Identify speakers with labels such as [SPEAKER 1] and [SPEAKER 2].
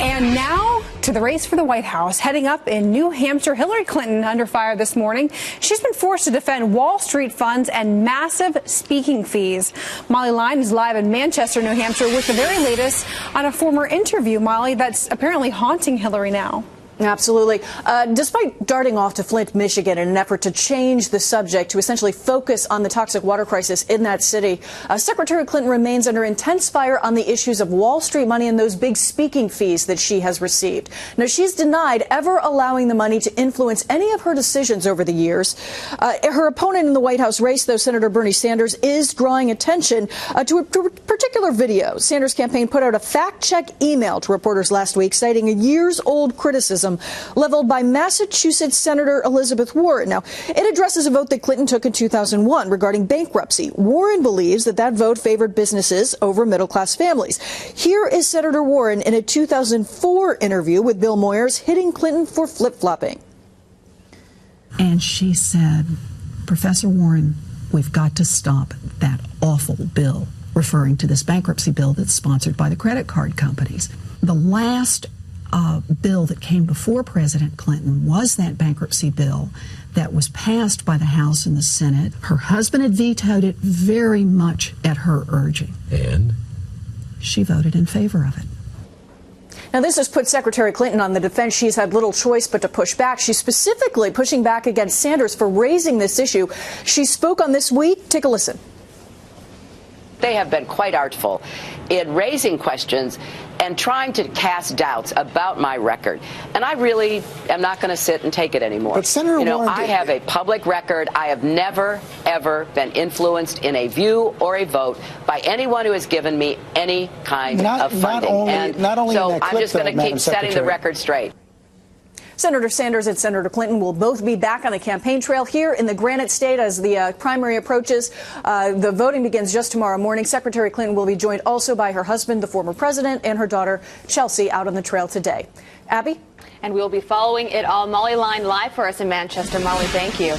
[SPEAKER 1] And now to the race for the White House. Heading up in New Hampshire, Hillary Clinton under fire this morning. She's been forced to defend Wall Street funds and massive speaking fees. Molly Line is live in Manchester, New Hampshire with the very latest on a former interview, Molly, that's apparently haunting Hillary now.
[SPEAKER 2] Absolutely. Despite darting off to Flint, Michigan in an effort to change the subject to essentially focus on the toxic water crisis in that city, Secretary Clinton remains under intense fire on the issues of Wall Street money and those big speaking fees that she has received. Now, she's denied ever allowing the money to influence any of her decisions over the years. Her opponent in the White House race, though, Senator Bernie Sanders, is drawing attention to a particular video. Sanders' campaign put out a fact-check email to reporters last week citing a years-old criticism leveled by Massachusetts Senator Elizabeth Warren. Now, it addresses a vote that Clinton took in 2001 regarding bankruptcy. Warren believes that vote favored businesses over middle-class families. Here is Senator Warren in a 2004 interview with Bill Moyers hitting Clinton for flip-flopping.
[SPEAKER 3] And she said, Professor Warren, we've got to stop that awful bill, referring to this bankruptcy bill that's sponsored by the credit card companies. The last bill that came before President Clinton was that bankruptcy bill that was passed by the House and the Senate. Her husband had vetoed it very much at her urging.
[SPEAKER 4] And?
[SPEAKER 3] She voted in favor of it.
[SPEAKER 2] Now, this has put Secretary Clinton on the defense. She's had little choice but to push back. She's specifically pushing back against Sanders for raising this issue. She spoke on This Week. Take a listen.
[SPEAKER 5] They have been quite artful in raising questions and trying to cast doubts about my record. And I really am not going to sit and take it anymore.
[SPEAKER 6] But Senator Warren,
[SPEAKER 5] I have a public record. I have never, ever been influenced in a view or a vote by anyone who has given me any kind of funding. So I'm just going to keep setting the record straight.
[SPEAKER 2] Senator Sanders and Senator Clinton will both be back on the campaign trail here in the Granite State as the primary approaches. The voting begins just tomorrow morning. Secretary Clinton will be joined also by her husband, the former president, and her daughter, Chelsea, out on the trail today. Abby?
[SPEAKER 7] And we'll be following it all. Molly Line live for us in Manchester. Molly, thank you.